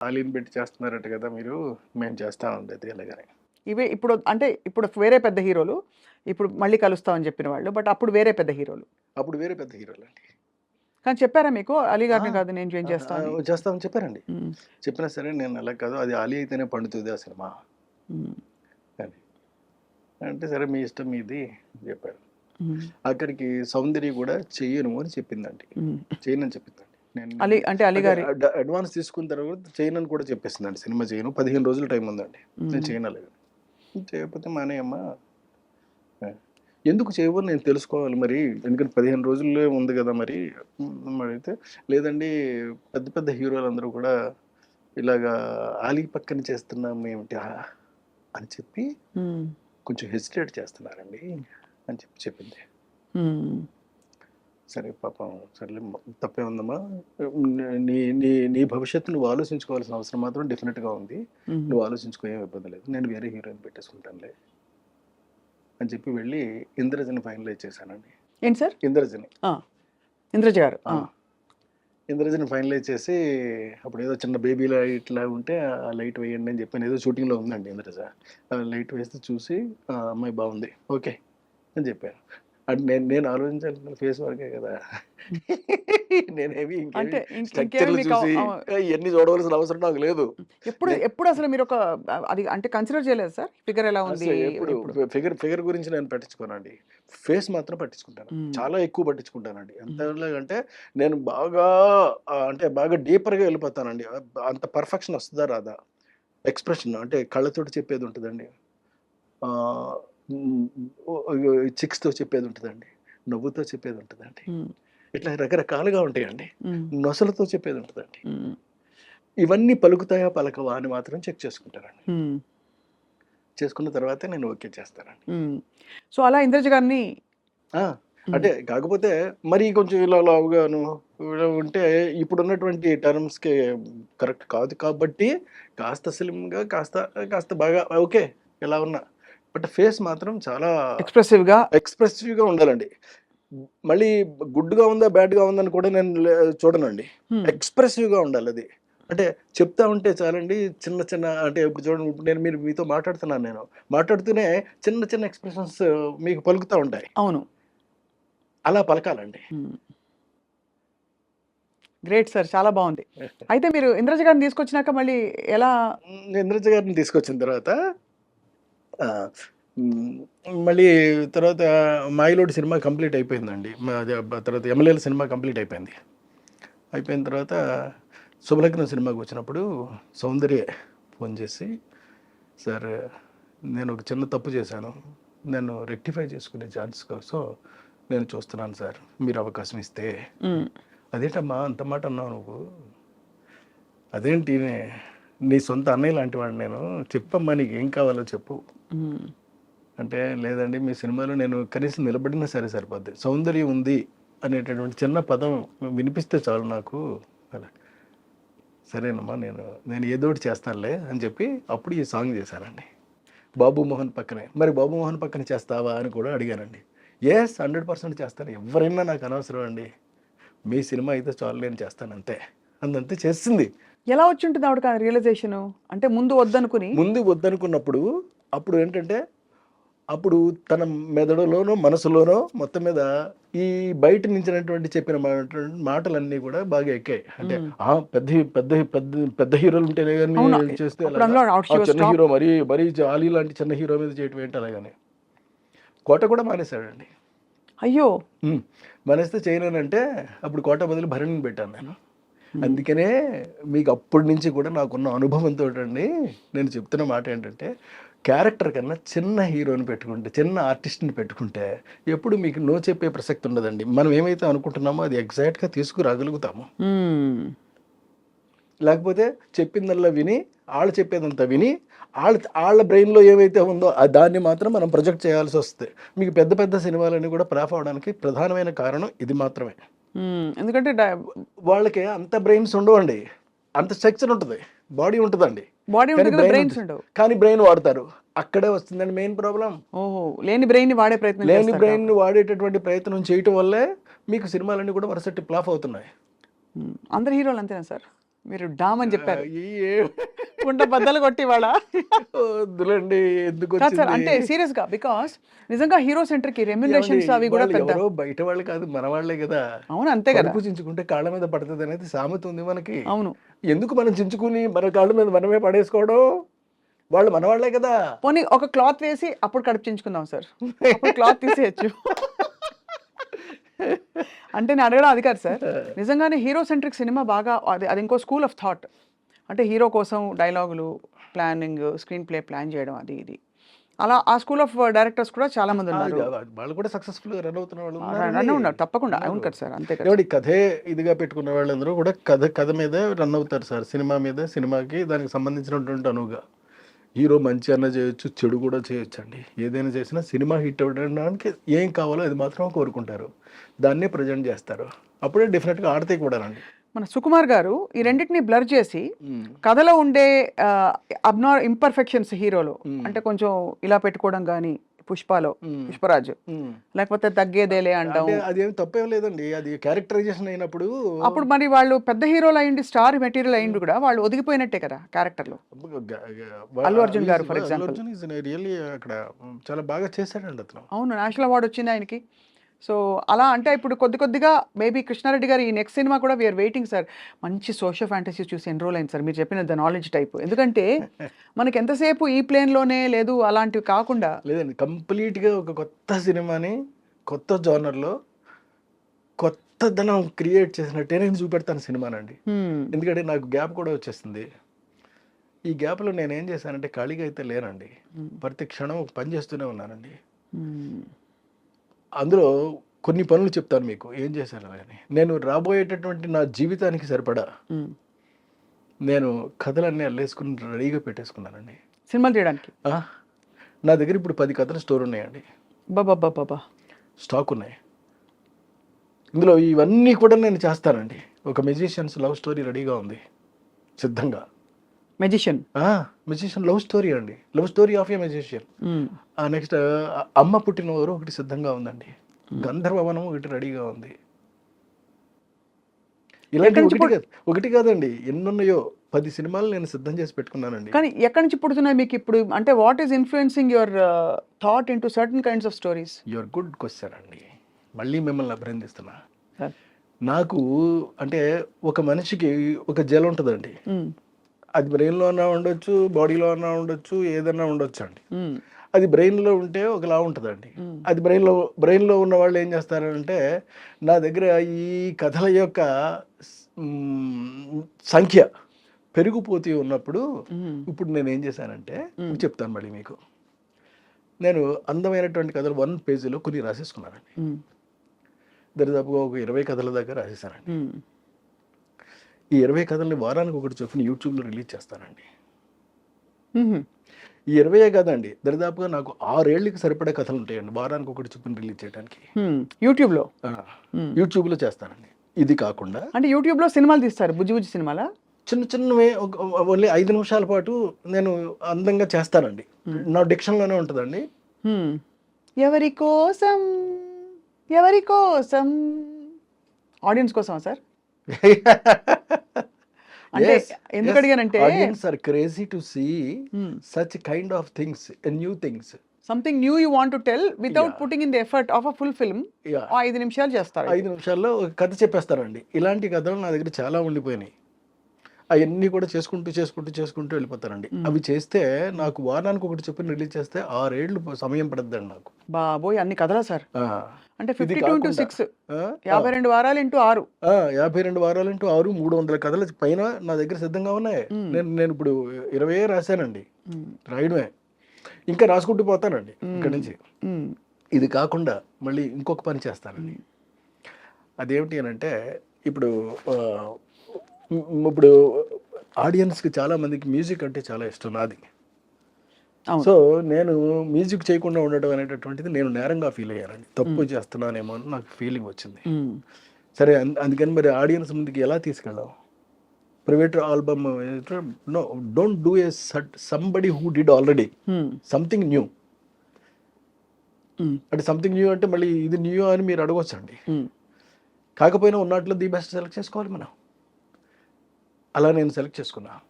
ఆలీని పెట్టి చేస్తున్నారట కదా మీరు, మేము చేస్తామండి అది అలాగని. ఇవే ఇప్పుడు అంటే ఇప్పుడు వేరే పెద్ద హీరోలు ఇప్పుడు మళ్ళీ కలుస్తామని చెప్పిన వాళ్ళు, బట్ అప్పుడు వేరే పెద్ద హీరోలు. అప్పుడు వేరే పెద్ద హీరోలండి. కానీ చెప్పారా మీకు అలీ ఆ! గారిని కాదు నేను జాయిన్ చేస్తామని? చేస్తామని చెప్పారండి. హ్మ్. చెప్పినా సరే నేను అలా కాదు, అది ఆలీ అయితేనే పండుతుంది ఆ సినిమా హ్మ్. అని. అంటే సరే మీ ఇష్టం మీది అని చెప్పారు. హ్మ్. అక్కడికి సౌందర్య కూడా చెయ్యను అని చెప్పిందండి. హ్మ్. చేయనని చెప్పిందండి. నేను అలీ అంటే అలీ గారి అడ్వాన్స్ తీసుకున్న తర్వాత చేయనని కూడా చెప్పేసిందండి. సినిమా చేయను, 15 రోజులు టైం ఉందండి. నేను చేయను అలాగని. చేయకపోతే మానేయమ్మా. ఎందుకు చేయవని నేను తెలుసుకోవాలి మరి, ఎందుకంటే 15 రోజుల్లో ఉంది కదా మరి. అడిగితే లేదండి, పెద్ద పెద్ద హీరోలందరూ కూడా ఇలాగా ఆలీ పక్కన చేస్తున్నాం ఏమిటి అని చెప్పి హ్మ్. కొంచెం హెసిటేట్ చేస్తున్నారండి అని చెప్పి చెప్పింది. హ్మ్. సరే పాపం సర్లే, తప్పే ఉందమ్మా, నీ నీ నీ భవిష్యత్తు నువ్వు ఆలోచించుకోవాల్సిన అవసరం మాత్రం డెఫినెట్గా ఉంది. హ్మ్. నువ్వు ఆలోచించుకో, ఏం ఇబ్బంది లేదు, నేను వేరే హీరోయిన్ పెట్టేసుకుంటానులే అని చెప్పి వెళ్ళి ఇంద్రజని ఫైనలైజ్ చేశానండి. ఏంటి సార్? ఇంద్రజని ఇంద్రజ గారు ఇంద్రజని ఫైనలైజ్ చేసి, అప్పుడు ఏదో చిన్న బేబీలా ఇట్లా ఉంటే ఆ లైట్ వేయండి అని చెప్పాను. ఏదో షూటింగ్లో ఉందండి ఇంద్రజ. లైట్ వేస్తే చూసి అమ్మాయి బాగుంది ఓకే అని చెప్పాను. అంటే నేను నేను ఆలోచించాల్సిన ఫేస్ వరకే కదా. నేనేమి అంటే ఇంకేమి ఇంకేమి స్ట్రక్చర్లు మీకు చూసి ఇవన్నీ చూడవలసిన అవసరం నాకు లేదు. ఎప్పుడు ఎప్పుడు అసలు మీరు ఒక అది అంటే కన్సిడర్ చేయలేదు సార్ ఫిగర్ ఎలా ఉంది అసలు ఎప్పుడు ఫిగర్ ఫిగర్ గురించి నేను పట్టించుకోనండి. ఫేస్ మాత్రం పట్టించుకుంటాను. చాలా ఎక్కువ పట్టించుకుంటానండి. ఎంతలాగంటే నేను బాగా అంటే బాగా డీపర్‌గా వెళ్ళిపోతానండి. అంత పర్ఫెక్షన్ వస్తదా రాదా? ఎక్స్‌ప్రెషన్ అంటే కళ్ళతోటి చెప్పేది ఉంటదండి. ఆహ్, చిక్స్‌తో చెప్పేది ఉంటదండి. నవ్వుతో చెప్పేది ఉంటదండి. ఇట్లా రకరకాలుగా ఉంటాయండి. నొసలతో చెప్పేది ఉంటదండి. ఇవన్నీ పలుకుతాయా? పలకవా? అని మాత్రం చెక్ చేసుకుంటానండి. చేసుకున్న తర్వాతే నేను ఓకే చేస్తానండి. సో అలా ఇంద్రజ గారిని అంటే కాకపోతే మరి కొంచెం ఇలా లావుగాను ఇలా ఉంటే ఇప్పుడున్నటువంటి టర్మ్స్‌కి కరెక్ట్ కాదు కాబట్టి కాస్త స్లిమ్‌గా కాస్త కాస్త బాగా ఓకే ఎలా ఉన్నా. బట్ ఫేస్ మాత్రం చాలా ఎక్స్‌ప్రెసివ్‌గా ఉండాలండి. మళ్ళీ గుడ్‌గా ఉందా, బ్యాడ్‌గా ఉందని కూడా నేను చూడనండి. ఎక్స్‌ప్రెసివ్‌గా ఉండాలది. అంటే చెప్తా ఉంటే చాలండి, చిన్న చిన్న అంటే ఇప్పుడు చూడండి, ఇప్పుడు నేను మీతో మాట్లాడుతున్నాను నేను. మాట్లాడుతూనే చిన్న చిన్న ఎక్స్‌ప్రెషన్స్ మీకు పలుకుతా ఉంటాయి. అవును. అలా పలకాలండి. గ్రేట్ సార్, చాలా బాగుంది. అయితే మీరు ఇంద్రజ గారిని తీసుకొచ్చినాక మళ్ళీ ఎలా? ఇంద్రజ గారిని తీసుకొచ్చిన తర్వాత మళ్ళీ తర్వాత మాయలోడి సినిమా కంప్లీట్ అయిపోయిందండి. అదే తర్వాత ఎమ్మెల్యేల సినిమా కంప్లీట్ అయిపోయింది. అయిపోయిన తర్వాత శుభలగ్నం సినిమాకి వచ్చినప్పుడు సౌందర్య ఫోన్ చేసి, సార్ నేను ఒక చిన్న తప్పు చేశాను, నేను రెక్టిఫై చేసుకునే ఛాన్స్ కోసం నేను చూస్తున్నాను సార్, మీరు అవకాశం ఇస్తే. అదేంటమ్మా అంత మాట అన్నావు నువ్వు, అదేంటి నీ సొంత అన్నయ్య లాంటి వాడు నేను, చెప్పమ్మా నీకు ఏం కావాలో చెప్పు అంటే, లేదండి మీ సినిమాలో నేను కనీసం నిలబడినా సరే సరిపోద్ది, సౌందర్యం ఉంది అనేటటువంటి చిన్న పదం వినిపిస్తే చాలు నాకు అలా. సరేనమ్మా నేను ఏదోటి చేస్తానులే అని చెప్పి అప్పుడు ఈ సాంగ్ చేశానండి బాబు మోహన్ పక్కనే. మరి బాబు మోహన్ పక్కన చేస్తావా అని కూడా అడిగానండి. 100% చేస్తాను, ఎవరైనా నాకు అనవసరం అండి, మీ సినిమా అయితే చాలు నేను చేస్తాను అంతే అందంతే చేస్తుంది. ఎలా వచ్చి ఉంటుంది ఆవిడకి రియలైజేషన్? అంటే ముందు వద్దనుకున్నప్పుడు అప్పుడు ఏంటంటే, అప్పుడు తన మెదడులోనో మనసులోనో మొత్తం మీద ఈ బయట నుంచినటువంటి చెప్పిన మాటలన్నీ కూడా బాగా ఎక్కాయి. అంటే పెద్ద పెద్ద పెద్ద పెద్ద హీరోలు ఉంటేనే కానీ చేస్తే చిన్న హీరో మరీ ఆలీ లాంటి చిన్న హీరో మీద చేయటం ఏంటి అలాగని కోట కూడా మానేశాడండి. అయ్యో, మానేస్తే చేయలేనంటే అప్పుడు కోట బదులు భరణిని పెట్టాను నేను. అందుకనే మీకు అప్పటి నుంచి కూడా నాకున్న అనుభవంతో అండి నేను చెప్తున్న మాట ఏంటంటే, క్యారెక్టర్ కన్నా చిన్న హీరోని పెట్టుకుంటే, చిన్న ఆర్టిస్ట్ని పెట్టుకుంటే ఎప్పుడు మీకు నో చెప్పే ప్రసక్తి ఉండదండి. మనం ఏమైతే అనుకుంటున్నామో అది ఎగ్జాక్ట్గా తీసుకురాగలుగుతాము. లేకపోతే చెప్పిందల్లా విని వాళ్ళు చెప్పేదంతా విని వాళ్ళ బ్రెయిన్లో ఏమైతే ఉందో దాన్ని మాత్రం మనం ప్రొజెక్ట్ చేయాల్సి వస్తుంది. మీకు పెద్ద పెద్ద సినిమాలన్నీ కూడా ఫ్లాప్ అవడానికి ప్రధానమైన కారణం ఇది మాత్రమే. ఎందుకంటే వాళ్ళకి అంత బ్రెయిన్స్ ఉండవండి, అంత స్ట్రక్చర్ ఉంటుంది, బాడీ ఉంటుందండి, కానీ బ్రెయిన్ వాడతారు. అక్కడే వస్తుందండి మెయిన్ ప్రాబ్లం. లేని బ్రెయిన్ వాడేటటువంటి ప్రయత్నం చేయటం వల్లే మీకు సినిమాలన్నీ కూడా వరుసటి ఫ్లాప్ అవుతున్నాయి. అందరు హీరోలు అంతేనా సార్? మీరు డామ్ అని చెప్పారు. ఈ కుండ బద్దలు కొట్టి వాళ్ళ వద్దులండి, ఎందుకు కాదు సార్. వచ్చింది? అంటే సీరియస్గా బికాస్ నిజంగా హీరో సెంటర్కి రెమ్యునరేషన్స్ ఏమండి, అవి కూడా వాళ్ళు పెద్ద. ఎవరో బయట వాళ్ళు కాదు, మన వాళ్ళే కదా. అవును, అంతే కదా. కడుపు చించుకుంటే కాళ్ళ మీద పడుతుంది అనేది సామెత ఉంది మనకి. అవును. ఎందుకు మనం చించుకుని మన కాళ్ళ మీద మనమే పడేసుకోవడం? వాళ్ళు మన వాళ్ళే కదా. పోనీ ఒక క్లాత్ వేసి అప్పుడు కడిపించుకుందాం సార్, అప్పుడు క్లాత్ తీసేయచ్చు. అంటే నేను అడగడం అది కాదు సార్. నిజంగానే హీరో సెంట్రిక్ సినిమా బాగా అది అది ఇంకో స్కూల్ ఆఫ్ థాట్. అంటే హీరో కోసం డైలాగులు, ప్లానింగ్, స్క్రీన్ ప్లే ప్లాన్ చేయడం, అది ఇది అలా ఆ స్కూల్ ఆఫ్ డైరెక్టర్స్ కూడా చాలా మంది ఉన్నారు. వాళ్ళు కూడా సక్సెస్ఫుల్ గా రన్ అవుతున్న వాళ్ళు రన్ ఉన్నారు తప్పకుండా. అవును కదా సార్, అంతే కదా. ఏమండి, కథే ఇదిగా పెట్టుకున్న వాళ్ళందరూ కూడా కథ మీద రన్ అవుతారు సార్. సినిమా మీద, సినిమాకి దానికి సంబంధించినటువంటి అనువుగా హీరో మంచి అన్న చేయొచ్చు, చెడు కూడా చేయొచ్చు అండి. ఏదైనా చేసినా సినిమా హిట్ అవ్వడానికి ఏం కావాలో అది మాత్రం కోరుకుంటారు, దాన్నే ప్రజెంట్ చేస్తారు. అప్పుడే డెఫినెట్గా ఆడతాయి కూడా అండి. మన సుకుమార్ గారు ఈ రెండింటిని బ్లర్ చేసి కథలో ఉండే ఇంపర్ఫెక్షన్స్ హీరోలో, అంటే కొంచెం ఇలా పెట్టుకోవడం కానీ, పుష్పలో పుష్పరాజు లేకపోతే తగ్గేదేలే అంటాం, అంటే అదేం తప్పేం లేదండి, అది క్యారెక్టరైజేషన్ అయినప్పుడు. అప్పుడు మరి వాళ్ళు పెద్ద హీరోలు అయ్యింది, స్టార్ మెటీరియల్ అయ్యింది కూడా వాళ్ళు ఒదిగిపోయినట్టే కదా క్యారెక్టర్లో. అల్లు అర్జున్ గారు ఫర్ ఎగ్జాంపుల్ రియల్లీ అక్కడ చాలా బాగా చేశాడండి అతను. అవును, నేషనల్ అవార్డు వచ్చింది ఆయనకి. సో అలా అంటే ఇప్పుడు కొద్దిగా మేబీ కృష్ణారెడ్డి గారు ఈ నెక్స్ట్ సినిమా కూడా వీఆర్ వెయిటింగ్ సార్. మంచి సోషల్ ఫ్యాంటసీ చూసి ఎన్రోల్ అయింది సార్ మీరు చెప్పిన ద నాలెడ్జ్ టైప్. ఎందుకంటే మనకి ఎంతసేపు ఈ ప్లేన్లోనే లేదు, అలాంటివి కాకుండా. లేదండి, కంప్లీట్గా ఒక కొత్త సినిమాని కొత్త జోనర్లో కొత్తదనం క్రియేట్ చేసినట్టే నేను చూపెడతాను సినిమానండి. ఎందుకంటే నాకు గ్యాప్ కూడా వచ్చేస్తుంది. ఈ గ్యాప్లో నేను ఏం చేశానంటే ఖాళీగా అయితే లేనండి, ప్రతి క్షణం ఒక పని చేస్తూనే ఉన్నానండి. అందులో కొన్ని పనులు చెప్తాను మీకు ఏం చేశాను అని. నేను రాబోయేటటువంటి నా జీవితానికి సరిపడా నేను కథలన్నీ అల్లేసుకుని రెడీగా పెట్టేసుకున్నానండి సినిమాలు చేయడానికి. నా దగ్గర ఇప్పుడు 10 కథల స్టోర్ ఉన్నాయండి, బాబా స్టాక్ ఉన్నాయి. ఇందులో ఇవన్నీ కూడా నేను చేస్తానండి. ఒక మెజిషియన్స్ లవ్ స్టోరీ రెడీగా ఉంది సిద్ధంగా. మెజిషియన్ లవ్ స్టోరీ అండి, love story of A magician. Next అమ్మ పుట్టిన ఊరు ఒకటి సిద్ధంగా ఉందండి, గంధర్వవనం ఒకటి రెడీగా ఉంది. ఇలాంటి ఒకటి కాదండి, ఎన్నున్నాయో 10 సినిమాలు నేను సిద్ధం చేసి పెట్టుకున్నానండి. కానీ ఎక్కడి నుంచి పుడుతున్నాయి మీకు ఇప్పుడు? అంటే what is influencing your thought into certain kinds of stories? Your good question అండి, మళ్ళీ మిమ్మల్ని అభినందిస్తున్నా. నాకు అంటే ఒక మనిషికి ఒక జెల్ ఉంటుందండి, అది బ్రెయిన్లో అన్నా ఉండొచ్చు, బాడీలో అన్నా ఉండొచ్చు, ఏదన్నా ఉండొచ్చు అండి. అది బ్రెయిన్లో ఉంటే ఒకలా ఉంటుందండి. అది బ్రెయిన్లో ఉన్న వాళ్ళు ఏం చేస్తారంటే, నా దగ్గర ఈ కథల యొక్క సంఖ్య పెరిగిపోతూ ఉన్నప్పుడు ఇప్పుడు నేను ఏం చేశానంటే చెప్తాను మళ్ళీ మీకు. నేను అందమైనటువంటి కథలు 1 పేజీలో కొన్ని రాసేసుకున్నానండి. దరిదాపుగా ఒక 20 కథల దగ్గర రాసేసానండి. ఈ 20 కథల్ని వారానికి ఒకటి చొప్పున యూట్యూబ్లో రిలీజ్ చేస్తానండి. ఈ 20 కాదండి, దరిదాపుగా నాకు 6 ఏళ్ళకి సరిపడే కథలు ఉంటాయండి వారానికి ఒకటి చొప్పున రిలీజ్ చేయడానికి యూట్యూబ్లో చేస్తానండి. ఇది కాకుండా అంటే యూట్యూబ్లో సినిమాలు తీస్తారు, బుజ్జి సినిమాలా? చిన్నవే ఓన్లీ 5 నిమిషాల పాటు నేను అందంగా చేస్తానండి. నా డిక్షన్లోనే ఉంటుందండి. ఎవరి కోసం ఆడియన్స్ కోసమా సార్? అంటే ఎందుకు అడిగానంటే audience are crazy to see such kind of things, new things, something new you want to tell without putting in the effort of a full film. 5 నిమిషాలు చేస్తారు, 5 నిమిషాల్లో ఒక కథ చెప్పేస్తారండి. ఇలాంటి కథలు నా దగ్గర చాలా ఉండిపోయినాయి. అవన్నీ కూడా చేసుకుంటూ వెళ్ళిపోతారండి. అవి చేస్తే నాకు వారానికి ఒకటి చెప్పి రిలీజ్ చేస్తే 6 ఏళ్ళు సమయం పడుతుందండి నాకు. బాబోయ్, అన్ని కథలా సార్? అంటే 52 into 6 52 వారాలు ఇంటూ 6 52 వారాలు ఇంటూ 6 300 కథల పైన నా దగ్గర సిద్ధంగా ఉన్నాయి. నేను ఇప్పుడు 20 రాశానండి, రాయడమే ఇంకా రాసుకుంటూ పోతానండి ఇక్కడి నుంచి. ఇది కాకుండా మళ్ళీ ఇంకొక పని చేస్తానండి. అదేమిటి అని అంటే, ఇప్పుడు ఆడియన్స్కి చాలా మందికి మ్యూజిక్ అంటే చాలా ఇష్టం నాది. సో నేను మ్యూజిక్ చేయకుండా ఉండటం అనేటటువంటిది నేను నేరంగా ఫీల్ అయ్యానండి. తప్పు చేస్తున్నానేమో అని నాకు ఫీలింగ్ వచ్చింది. సరే, అందుకని మరి ఆడియన్స్ ముందుకి ఎలా తీసుకెళ్ళాం? Private album, no, don't do a somebody who did already something new. అంటే సంథింగ్ న్యూ అంటే మళ్ళీ ఇది న్యూ అని మీరు అడగొచ్చండి. కాకపోయినా ఉన్నట్లు ది బెస్ట్ సెలెక్ట్ చేసుకోవాలి మనం. అలా నేను సెలెక్ట్ చేసుకున్నా.